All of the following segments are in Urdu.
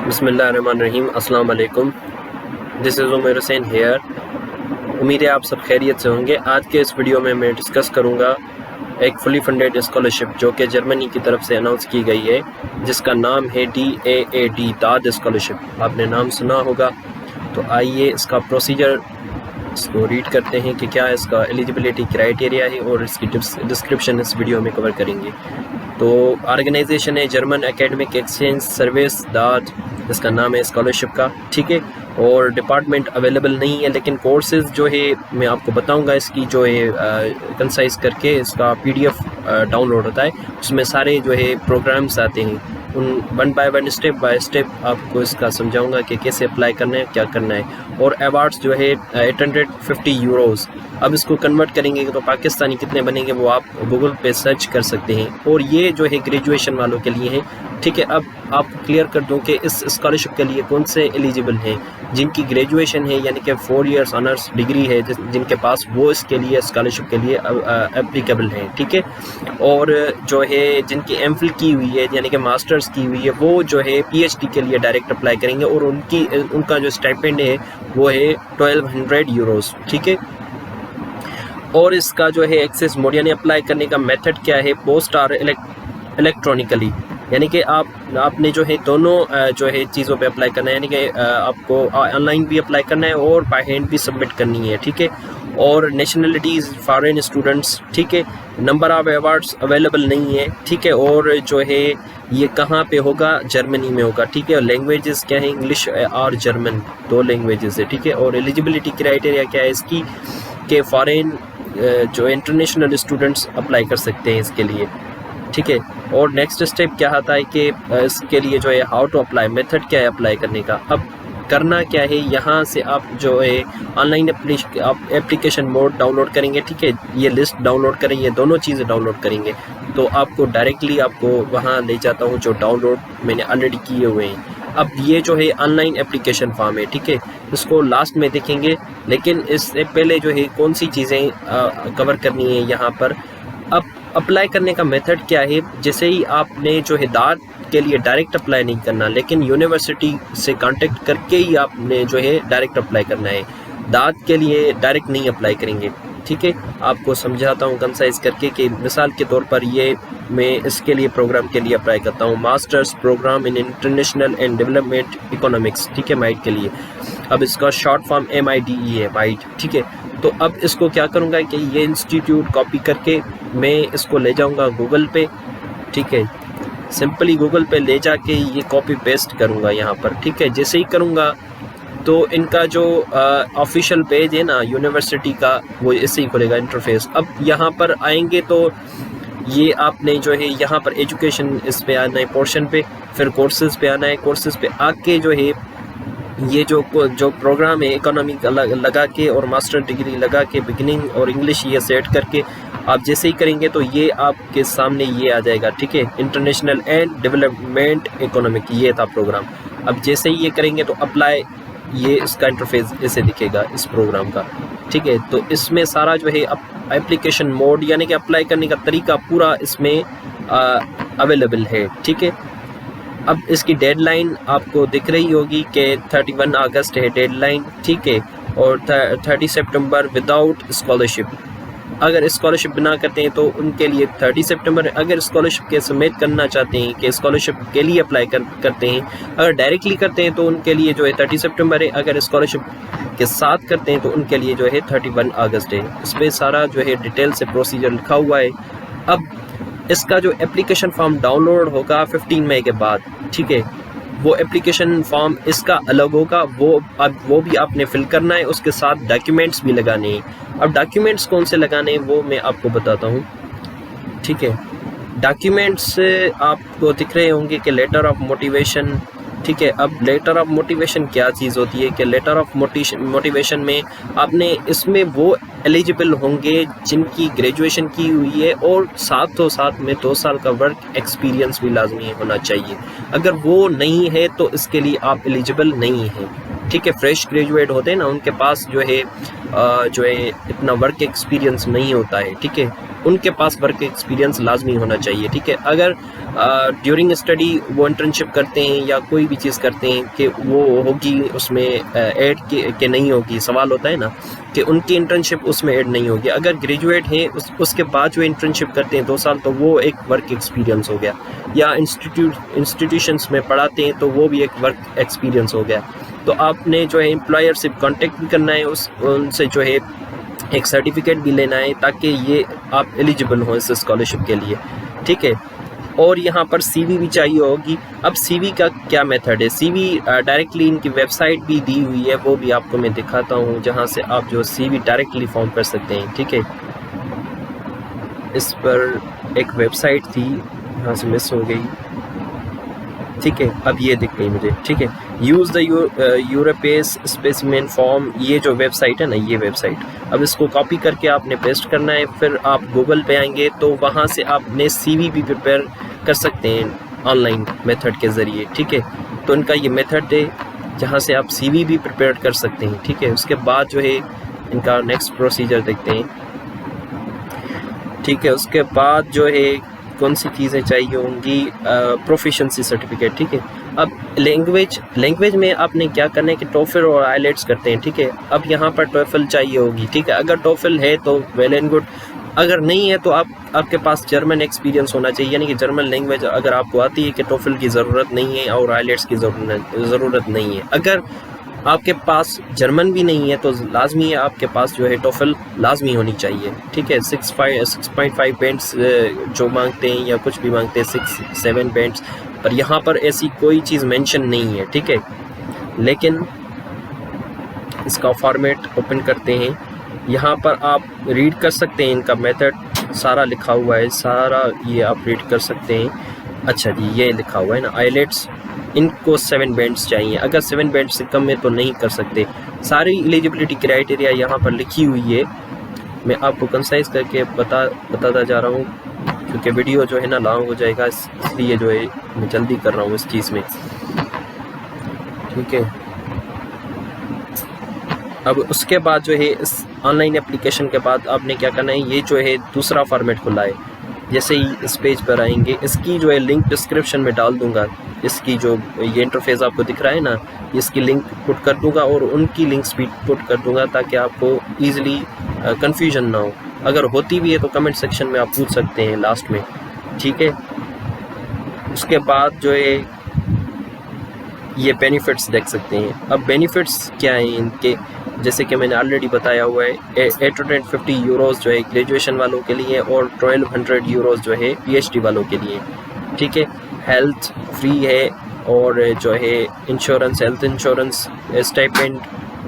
بسم اللہ الرحمن الرحیم۔ السلام علیکم، دس از عمر حسین ہیئر۔ امید ہے آپ سب خیریت سے ہوں گے۔ آج کے اس ویڈیو میں ڈسکس کروں گا ایک فلی فنڈیڈ اسکالرشپ جو کہ جرمنی کی طرف سے اناؤنس کی گئی ہے، جس کا نام ہے DAAD داد اسکالرشپ۔ آپ نے نام سنا ہوگا، تو آئیے اس کا پروسیجر اس کو ریڈ کرتے ہیں کہ کیا اس کا ایلیجبلٹی کرائٹیریا ہے، اور اس کی ڈسکرپشن اس ویڈیو میں کور کریں گے۔ تو آرگنائزیشن ہے جرمن اکیڈمک ایکسچینج سروس داد، اس کا نام ہے اسکالرشپ کا، ٹھیک ہے۔ اور ڈپارٹمنٹ اویلیبل نہیں ہے، لیکن کورسز جو ہے میں آپ کو بتاؤں گا، اس کی جو ہے کنسائز کر کے اس کا PDF ڈاؤن لوڈ ہوتا ہے، اس میں سارے جو ہے پروگرامز آتے ہیں، in one by one step by step آپ کو اس کا سمجھاؤں گا کہ کیسے اپلائی کرنا ہے، کیا کرنا ہے۔ اور ایوارڈز جو ہے 850 یوروز، اب اس کو کنورٹ کریں گے تو پاکستانی کتنے بنیں گے وہ آپ گوگل پہ سرچ کر سکتے ہیں، اور یہ جو ہے گریجویشن والوں کے لیے ہے، ٹھیک ہے۔ اب آپ کو کلیئر کر دوں کہ اس اسکالرشپ کے لیے کون سے ایلیجبل ہیں، جن کی گریجویشن ہے یعنی کہ 4 ایئرس آنرس ڈگری ہے جن کے پاس، وہ اس کے لیے اسکالرشپ کے لیے اپلیکیبل ہیں، ٹھیک ہے۔ اور جو ہے جن کی MPhil کی ہوئی ہے یعنی کہ ماسٹرز کی ہوئی ہے، وہ جو ہے PhD کے لیے ڈائریکٹ اپلائی کریں گے، اور ان کا جو اسٹائپینڈ ہے وہ ہے 1200 یوروز، ٹھیک ہے۔ اور اس کا جو ہے ایکسیس موڈ یعنی اپلائی کرنے کا میتھڈ کیا ہے، پوسٹ اور الیکٹرانکلی، یعنی کہ آپ نے جو ہے دونوں جو ہے چیزوں پہ اپلائی کرنا ہے، یعنی کہ آپ کو آن لائن بھی اپلائی کرنا ہے اور بائی ہینڈ بھی سبمٹ کرنی ہے، ٹھیک ہے۔ اور نیشنلٹیز فارن اسٹوڈنٹس، ٹھیک ہے۔ نمبر آف ایوارڈس اویلیبل نہیں ہے، ٹھیک ہے۔ اور جو ہے یہ کہاں پہ ہوگا، جرمنی میں ہوگا، ٹھیک ہے۔ اور لینگویجز کیا ہیں، انگلش اور جرمن، 2 لینگویجز ہے، ٹھیک ہے۔ اور ایلیجبلٹی کرائٹیریا کیا ہے اس کی، کہ فارن جو انٹرنیشنل اسٹوڈنٹس اپلائی کر سکتے ہیں اس کے لیے، ٹھیک ہے۔ اور نیکسٹ اسٹیپ کیا آتا ہے کہ اس کے لیے جو ہے ہاؤ ٹو اپلائی، میتھڈ کیا ہے اپلائی کرنے کا۔ اب کرنا کیا ہے، یہاں سے آپ جو ہے online application mode download کریں گے، ٹھیک ہے۔ یہ لسٹ ڈاؤن لوڈ کریں، یہ دونوں چیزیں ڈاؤن لوڈ کریں گے تو آپ کو ڈائریکٹلی آپ کو وہاں لے جاتا ہوں جو ڈاؤن لوڈ میں نے آلریڈی کیے ہوئے ہیں۔ اب یہ جو ہے آن لائن اپلیکیشن فارم ہے، ٹھیک ہے، اس کو لاسٹ میں دیکھیں گے، لیکن اس سے پہلے جو ہے کون سی چیزیں کور کرنی ہے یہاں پر۔ اب اپلائی کرنے کا میتھڈ کیا ہے، جیسے ہی آپ نے جو ہے داد کے لیے ڈائریکٹ اپلائی نہیں کرنا، لیکن یونیورسٹی سے کانٹیکٹ کر کے ہی آپ نے جو ہے ڈائریکٹ اپلائی کرنا ہے۔ داد کے لیے ڈائریکٹ نہیں اپلائی کریں گے، ٹھیک ہے۔ آپ کو سمجھاتا ہوں کنسائز کر کے کہ مثال کے طور پر یہ میں اس کے لیے پروگرام کے لیے اپلائی کرتا ہوں، masters program in international and development economics, ٹھیک ہے، مائٹ کے لیے۔ اب اس کا شارٹ فارم MIDE ہے، مائٹ، ٹھیک ہے۔ تو اب اس کو کیا کروں گا کہ یہ انسٹیٹیوٹ کاپی کر کے میں اس کو لے جاؤں گا گوگل پہ، ٹھیک ہے۔ سمپلی گوگل پہ لے جا کے یہ کاپی پیسٹ کروں گا یہاں پر، ٹھیک ہے۔ جیسے ہی کروں گا تو ان کا جو آفیشیل پیج ہے نا یونیورسٹی کا، وہ ایسے ہی کھلے گا انٹرفیس۔ اب یہاں پر آئیں گے تو یہ آپ نے جو ہے یہاں پر ایجوکیشن اس پہ آنا ہے پورشن پہ، پھر کورسز پہ آنا ہے، کورسز پہ آ کے جو ہے یہ جو پروگرام ہے اکنامک لگا کے اور ماسٹر ڈگری لگا کے بگننگ اور انگلش یہ سیٹ کر کے آپ جیسے ہی کریں گے تو یہ آپ کے سامنے یہ آ جائے گا، ٹھیک ہے، انٹرنیشنل اینڈ ڈیولپمنٹ اکنامک، یہ تھا پروگرام۔ اب جیسے ہی یہ کریں گے تو اپلائی، یہ اس کا انٹرفیس ایسے دکھے گا اس پروگرام کا، ٹھیک ہے۔ تو اس میں سارا جو ہے اپلیکیشن موڈ یعنی کہ اپلائی کرنے کا طریقہ پورا اس میں اویلیبل ہے، ٹھیک ہے۔ اب اس کی ڈیڈ لائن آپ کو دکھ رہی ہوگی کہ 31 اگست ہے ڈیڈ لائن، ٹھیک ہے۔ اور 30 سپٹمبر وداؤٹ اسکالرشپ، اگر اسکالرشپ بنا کرتے ہیں تو ان کے لیے 30 سپٹمبر، اگر اسکالرشپ کے سمیت کرنا چاہتے ہیں کہ اسکالرشپ کے لیے اپلائی کرتے ہیں، اگر ڈائریکٹلی کرتے ہیں تو ان کے لیے جو ہے 30 سپٹمبر ہے، اگر اسکالرشپ کے ساتھ کرتے ہیں تو ان کے لیے جو ہے 31 اگست ہے۔ اس پہ سارا جو ہے ڈیٹیل سے پروسیجر لکھا ہوا ہے۔ اب اس کا جو اپلیکیشن فارم ڈاؤن لوڈ ہوگا 15 مئی کے بعد، ٹھیک ہے، وہ اپلیکیشن فارم اس کا الگ ہوگا، وہ بھی آپ نے فل کرنا ہے، اس کے ساتھ ڈاکیومنٹس بھی لگانے ہیں۔ اب ڈاکیومنٹس کون سے لگانے ہیں وہ میں آپ کو بتاتا ہوں، ٹھیک ہے۔ ڈاکیومنٹس آپ کو دکھ رہے ہوں گے کہ لیٹر آف موٹیویشن، ٹھیک ہے۔ اب لیٹر آف موٹیویشن کیا چیز ہوتی ہے کہ لیٹر آف موٹیویشن میں آپ نے اس میں وہ ایلیجبل ہوں گے جن کی گریجویشن کی ہوئی ہے اور ساتھ میں 2 سال کا ورک ایکسپیرینس بھی لازمی ہونا چاہیے۔ اگر وہ نہیں ہے تو اس کے لیے آپ ایلیجبل نہیں ہیں، ٹھیک ہے۔ فریش گریجویٹ ہوتے ہیں نا، ان کے پاس جو ہے اتنا ورک ایکسپیرینس نہیں ہوتا ہے، ٹھیک ہے۔ ان کے پاس ورک ایکسپیرینس لازمی ہونا چاہیے، ٹھیک ہے۔ اگر ڈیورنگ اسٹڈی وہ انٹرنشپ کرتے ہیں یا کوئی بھی چیز کرتے ہیں کہ وہ ہوگی اس میں ایڈ کہ نہیں ہوگی، سوال ہوتا ہے نا کہ ان کی انٹرنشپ اس میں ایڈ نہیں ہوگی۔ اگر گریجویٹ ہیں اس کے بعد جو انٹرنشپ کرتے ہیں 2 سال، تو وہ ایک ورک ایکسپیرینس ہو گیا، یا انسٹیٹیوشنس میں پڑھاتے ہیں تو وہ بھی ایک ورک ایکسپیرینس ہو گیا۔ تو آپ نے جو ہے امپلائر سے کانٹیکٹ بھی کرنا ہے، ان سے جو ہے ایک سرٹیفکیٹ بھی لینا ہے تاکہ یہ آپ ایلیجبل ہوں اس اسکالرشپ کے لیے، ٹھیک ہے۔ اور یہاں پر سی وی بھی چاہیے ہوگی۔ اب سی وی کا کیا میتھڈ ہے؟ سی وی ڈائریکٹلی ان کی ویب سائٹ بھی دی ہوئی ہے، وہ بھی آپ کو میں دکھاتا ہوں، جہاں سے آپ جو سی وی ڈائریکٹلی فارم کر سکتے ہیں، ٹھیک ہے۔ اس پر ایک ویب سائٹ تھی، یہاں سے مس ہو گئی، ٹھیک ہے، اب یہ دکھ گئی مجھے، ٹھیک ہے۔ یوز دا یوروپیس اسپیسیمن فارم، یہ جو ویب سائٹ ہے نا، یہ ویب سائٹ، اب اس کو کاپی کر کے آپ نے پیسٹ کرنا ہے، پھر آپ گوگل پہ آئیں گے تو وہاں سے آپ نے سی وی بھی پریپیئر کر سکتے ہیں آن لائن میتھڈ کے ذریعے، ٹھیک ہے۔ تو ان کا یہ میتھڈ ہے جہاں سے آپ سی وی بھی پریپیئر کر سکتے ہیں، ٹھیک ہے۔ اس کے بعد جو ہے ان کا نیکسٹ پروسیجر دیکھتے ہیں، ٹھیک ہے۔ اس کے بعد جو ہے کون سی چیزیں چاہیے ہوں گی؟ پروفیشنسی سرٹیفکیٹ، ٹھیک ہے۔ اب لینگویج میں آپ نے کیا کرنا ہے کہ ٹوفل اور آئیلیٹس کرتے ہیں، ٹھیک ہے۔ اب یہاں پر ٹوفل چاہیے ہوگی، ٹھیک ہے۔ اگر ٹوفل ہے تو ویل اینڈ گڈ، اگر نہیں ہے تو آپ کے پاس جرمن ایکسپیرینس ہونا چاہیے، یعنی کہ جرمن لینگویج اگر آپ کو آتی ہے کہ ٹوفل کی ضرورت نہیں ہے اور آئیلیٹس کی ضرورت نہیں ہے۔ اگر آپ کے پاس جرمن بھی نہیں ہے تو لازمی ہے آپ کے پاس جو ہے ٹوفل لازمی ہونی چاہیے، ٹھیک ہے۔ 6.5 بینڈس جو مانگتے ہیں یا کچھ بھی مانگتے ہیں، 6-7 بینڈس، پر یہاں پر ایسی کوئی چیز مینشن نہیں ہے، ٹھیک ہے۔ لیکن اس کا فارمیٹ اوپن کرتے ہیں، یہاں پر آپ ریڈ کر سکتے ہیں، ان کا میتھڈ سارا لکھا ہوا ہے، سارا یہ آپ ریڈ کر سکتے ہیں۔ اچھا جی، یہ لکھا ہوا ہے نا، آئیلیٹس ان کو 7 بینڈس چاہیے، اگر 7 بینڈس سے کم ہے تو نہیں کر سکتے۔ ساری ایلیجبلٹی کرائٹیریا یہاں پر لکھی ہوئی ہے، میں آپ کو کنسائز کر کے بتاتا جا رہا ہوں کیونکہ ویڈیو جو ہے نا لانگ ہو جائے گا، اس لیے جو ہے میں جلدی کر رہا ہوں اس چیز میں، ٹھیک ہے۔ اب اس کے بعد جو ہے اس آن لائن اپلیکیشن کے بعد آپ نے کیا کرنا ہے، یہ جو ہے دوسرا فارمیٹ کھلا ہے، جیسے ہی اس پیج پر آئیں گے، اس کی جو ہے لنک ڈسکرپشن میں ڈال دوں گا، اس کی جو یہ انٹرفیس آپ کو دکھ رہا ہے نا، اس کی لنک پٹ کر دوں گا اور ان کی لنکس بھی پٹ کر دوں گا تاکہ آپ کو ایزیلی کنفیوژن نہ ہو۔ اگر ہوتی بھی ہے تو کمنٹ سیکشن میں آپ پوچھ سکتے ہیں لاسٹ میں، ٹھیک ہے۔ اس کے بعد جو ہے یہ بینیفٹس دیکھ سکتے ہیں۔ اب بینیفٹس کیا ہیں ان کے، جیسے کہ میں نے آلریڈی بتایا ہوا ہے، 850 یوروز جو ہے گریجویشن والوں کے لیے اور 1200 یوروز جو ہے پی ایچ ڈی والوں کے لیے، ٹھیک ہے۔ ہیلتھ فری ہے، اور جو ہے انشورنس، ہیلتھ انشورنس، اسٹائپینڈ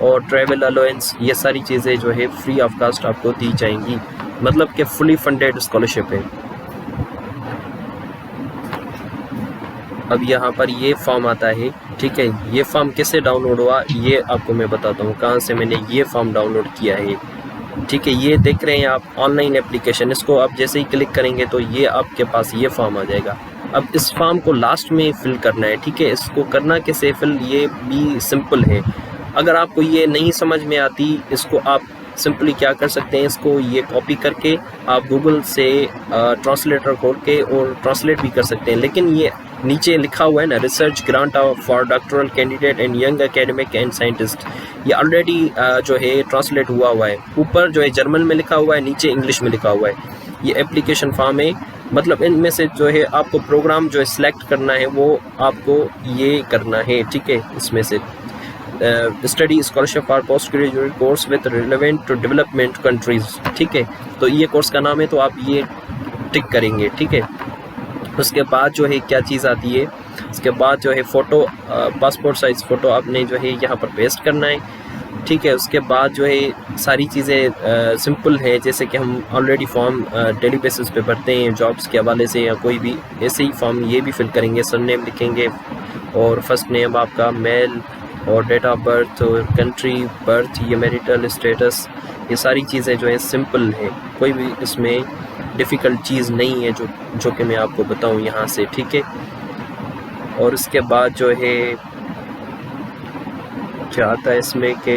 اور ٹریول الاؤنس، یہ ساری چیزیں جو ہے فری آف کاسٹ آپ کو دی جائیں گی، مطلب کہ فلی فنڈیڈ اسکالرشپ ہے۔ اب یہاں پر یہ فارم آتا ہے، ٹھیک ہے۔ یہ فارم کیسے ڈاؤن لوڈ ہوا یہ آپ کو میں بتاتا ہوں، کہاں سے میں نے یہ فارم ڈاؤن لوڈ کیا ہے، ٹھیک ہے۔ یہ دیکھ رہے ہیں آپ آن لائن اپلیکیشن، اس کو آپ جیسے ہی کلک کریں گے تو یہ آپ کے پاس یہ فارم آ جائے گا۔ اب اس فارم کو لاسٹ میں فل کرنا ہے، ٹھیک ہے۔ اس کو کرنا کیسے فل، یہ بھی سمپل ہے۔ اگر آپ کو یہ نہیں سمجھ میں آتی، اس کو آپ سمپلی کیا کر سکتے ہیں، اس کو یہ کاپی کر کے آپ گوگل سے ٹرانسلیٹر کھول کے اور ٹرانسلیٹ بھی کر سکتے ہیں، لیکن یہ نیچے لکھا ہوا ہے نا، research grant for doctoral candidate and young academic and scientist, یہ آلریڈی جو ہے ٹرانسلیٹ ہوا ہے، اوپر جو ہے جرمن میں لکھا ہوا ہے، نیچے انگلش میں لکھا ہوا ہے۔ یہ اپلیکیشن فارم ہے، مطلب ان میں سے جو ہے آپ کو پروگرام جو ہے سلیکٹ کرنا ہے، وہ آپ کو یہ کرنا ہے، ٹھیک ہے۔ اس میں سے study scholarship for post graduate course with relevant to development countries, ٹھیک ہے۔ تو یہ کورس کا نام ہے، تو آپ یہ ٹک کریں گے، ٹھیک ہے۔ اس کے بعد جو ہے کیا چیز آتی ہے، اس کے بعد جو ہے فوٹو، پاسپورٹ سائز فوٹو آپ نے جو ہے یہاں پر پیسٹ کرنا ہے، ٹھیک ہے۔ اس کے بعد جو ہے ساری چیزیں سمپل ہے، جیسے کہ ہم آلریڈی فارم ڈیلی بیسس پہ بھرتے ہیں جابس کے حوالے سے یا کوئی بھی، ایسے ہی فارم یہ بھی فل کریں گے، سر نیم لکھیں گے اور فرسٹ نیم آپ کا میل اور ڈیٹ آف برتھ اور کنٹری برتھ، یہ میریٹل اسٹیٹس، یہ ساری چیزیں جو ہے سمپل ہے، کوئی بھی اس میں ڈیفیکلٹ چیز نہیں ہے جو کہ میں آپ کو بتاؤں یہاں سے، ٹھیک ہے۔ اور اس کے بعد جو ہے کیا آتا ہے اس میں کہ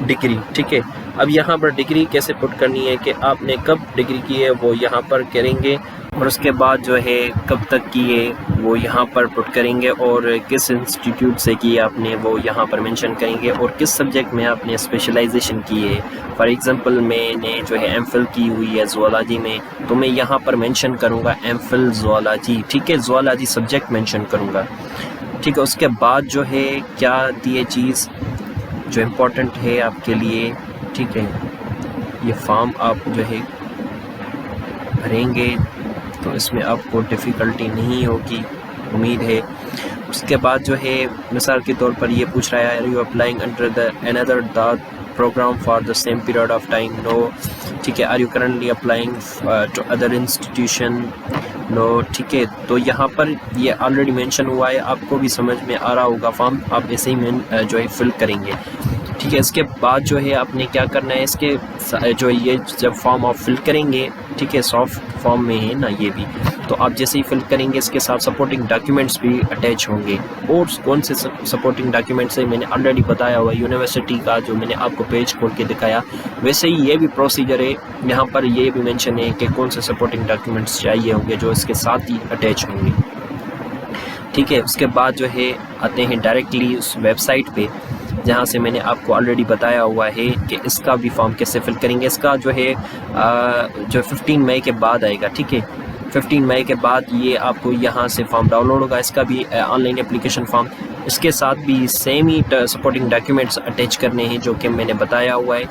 ڈگری، ٹھیک ہے۔ اب یہاں پر ڈگری کیسے پٹ کرنی ہے کہ آپ نے کب ڈگری کی ہے وہ یہاں پر کریں گے، اور اس کے بعد جو ہے کب تک کی ہے وہ یہاں پر پٹ کریں گے، اور کس انسٹیٹیوٹ سے کی ہے آپ نے وہ یہاں پر مینشن کریں گے، اور کس سبجیکٹ میں آپ نے اسپیشلائزیشن کی ہے۔ فار ایگزامپل میں نے جو ہے ایم فل کی ہوئی ہے زوالوجی میں، تو میں یہاں پر مینشن کروں گا ایم فل زوالوجی، ٹھیک ہے، زوالوجی سبجیکٹ مینشن کروں گا، ٹھیک ہے۔ اس کے بعد جو ہے کیا آتی ہے چیز جو امپورٹنٹ ہے آپ کے لیے، ٹھیک ہے، یہ فارم آپ جو ہے بھریں گے تو اس میں آپ کو ڈیفیکلٹی نہیں ہوگی، امید ہے۔ اس کے بعد جو ہے مثال کے طور پر یہ پوچھ رہا ہے are you applying under the another program for the same period of time، no, ٹھیک ہے۔ Are you currently applying to other institution, no, ٹھیک ہے۔ تو یہاں پر یہ آلریڈی مینشن ہوا ہے، آپ کو بھی سمجھ میں آ رہا ہوگا، فارم آپ ایسے ہی جو ہے فل کریں گے، ٹھیک ہے۔ اس کے بعد جو ہے آپ نے کیا کرنا ہے، اس کے جو یہ جب فارم آپ فل کریں گے، ٹھیک ہے، سافٹ فارم میں ہے نا یہ بھی، تو آپ جیسے ہی فل کریں گے اس کے ساتھ سپورٹنگ ڈاکیومنٹس بھی اٹیچ ہوں گے، اور کون سے سپورٹنگ ڈاکیومنٹس ہیں میں نے آلریڈی بتایا ہوا، یونیورسٹی کا جو میں نے آپ کو پیج کھول کے دکھایا، ویسے ہی یہ بھی پروسیجر ہے، یہاں پر یہ بھی مینشن ہے کہ کون سے سپورٹنگ ڈاکیومنٹس چاہیے ہوں گے جو اس کے ساتھ ہی اٹیچ ہوں گے، ٹھیک ہے۔ اس کے بعد جو ہے آتے ہیں ڈائریکٹلی اس ویب سائٹ پہ جہاں سے میں نے آپ کو آلریڈی بتایا ہوا ہے کہ اس کا بھی فارم کیسے فل کریں گے۔ اس کا جو ہے جو 15 مئی کے بعد آئے گا، ٹھیک ہے، 15 مئی کے بعد یہ آپ کو یہاں سے فارم ڈاؤن لوڈ ہوگا، اس کا بھی آن لائن اپلیکیشن فارم، اس کے ساتھ بھی سیم ہی سپورٹنگ ڈاکیومنٹس اٹیچ کرنے ہیں جو کہ میں نے بتایا ہوا ہے،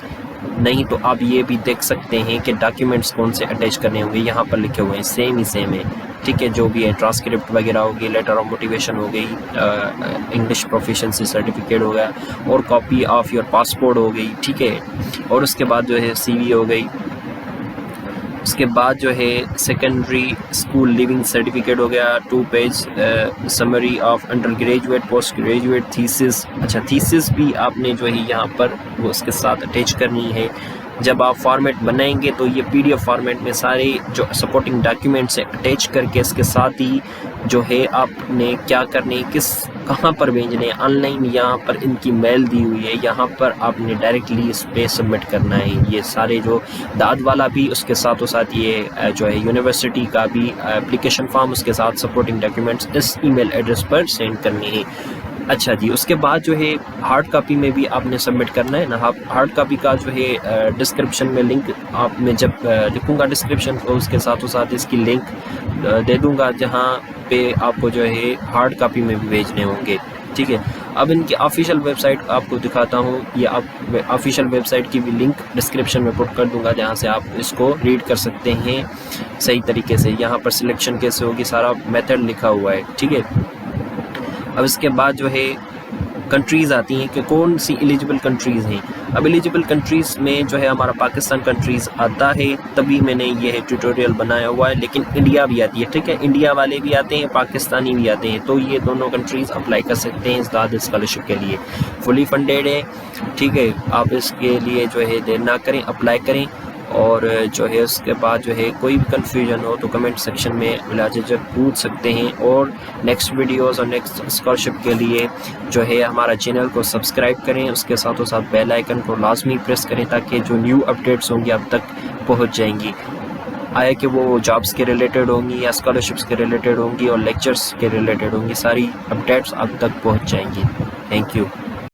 نہیں تو آپ یہ بھی دیکھ سکتے ہیں کہ ڈاکیومنٹس کون سے اٹیچ کرنے ہوں گے، یہاں پر لکھے ہوئے ہیں، سیم ہے، ٹھیک ہے، جو بھی ہے ٹرانسکرپٹ وغیرہ ہوگی، لیٹر آف موٹیویشن ہو گئی، انگلش پروفیشنسی سرٹیفکیٹ ہو گیا، اور کاپی آف یور پاسپورٹ ہو گئی، ٹھیک ہے، اور اس کے بعد جو ہے سی وی ہو گئی، اس کے بعد جو ہے سیکنڈری اسکول لیونگ سرٹیفکیٹ ہو گیا، 2 page summary of under graduate post graduate thesis, اچھا تھیسس بھی آپ نے جو ہے یہاں پر وہ اس کے ساتھ اٹیچ کرنی ہے۔ جب آپ فارمیٹ بنائیں گے تو یہ پی ڈی ایف فارمیٹ میں سارے جو سپورٹنگ ڈاکیومنٹس ہیں اٹیچ کر کے اس کے ساتھ ہی جو ہے آپ نے کیا کرنے، کہاں پر بھیجنے، آن لائن یہاں پر ان کی میل دی ہوئی ہے، یہاں پر آپ نے ڈائریکٹلی اس پہ سبمٹ کرنا ہے، یہ سارے جو داد والا بھی اس کے ساتھ یہ جو ہے یونیورسٹی کا بھی اپلیکیشن فارم، اس کے ساتھ سپورٹنگ ڈاکیومنٹس اس ای میل ایڈریس پر سینڈ کرنے ہیں۔ اچھا جی، اس کے بعد جو ہے ہارڈ کاپی میں بھی آپ نے سبمٹ کرنا ہے نا، ہارڈ کاپی کا جو ہے ڈسکرپشن میں لنک آپ میں جب لکھوں گا ڈسکرپشن تو اس کے ساتھ اس کی لنک دے دوں گا جہاں پہ آپ کو جو ہے ہارڈ کاپی میں بھی بھیجنے ہوں گے، ٹھیک ہے۔ اب ان کی آفیشیل ویب سائٹ آپ کو دکھاتا ہوں، یہ آپ آفیشیل ویب سائٹ کی بھی لنک ڈسکرپشن میں پٹ کر دوں گا جہاں سے آپ اس کو ریڈ کر سکتے ہیں صحیح طریقے سے، یہاں پر سلیکشن کیسے ہوگی سارا میتھڈ لکھا ہوا ہے، ٹھیک ہے۔ اب اس کے بعد جو ہے کنٹریز آتی ہیں کہ کون سی ایلیجیبل کنٹریز ہیں۔ اب ایلیجیبل کنٹریز میں جو ہے ہمارا پاکستان کنٹریز آتا ہے، تبھی میں نے یہ ٹیوٹوریل بنایا ہوا ہے، لیکن انڈیا بھی آتی ہے، ٹھیک ہے، انڈیا والے بھی آتے ہیں، پاکستانی بھی آتے ہیں، تو یہ دونوں کنٹریز اپلائی کر سکتے ہیں ازداد اسکالرشپ کے لیے، فلی فنڈیڈ ہے، ٹھیک ہے۔ آپ اس کے لیے جو ہے دیر نہ کریں، اپلائی کریں، اور جو ہے اس کے بعد جو ہے کوئی بھی کنفیوژن ہو تو کمنٹ سیکشن میں بلا جھجک پوچھ سکتے ہیں، اور نیکسٹ ویڈیوز اور نیکسٹ اسکالرشپ کے لیے جو ہے ہمارا چینل کو سبسکرائب کریں، اس کے ساتھ بیل آئیکن کو لازمی پریس کریں تاکہ جو نیو اپڈیٹس ہوں گی اب تک پہنچ جائیں گی، آیا کہ وہ جابس کے ریلیٹڈ ہوں گی یا اسکالرشپس کے ریلیٹڈ ہوں گی اور لیکچرس کے ریلیٹڈ ہوں گی، ساری اپڈیٹس اب تک پہنچ جائیں گی۔ Thank you.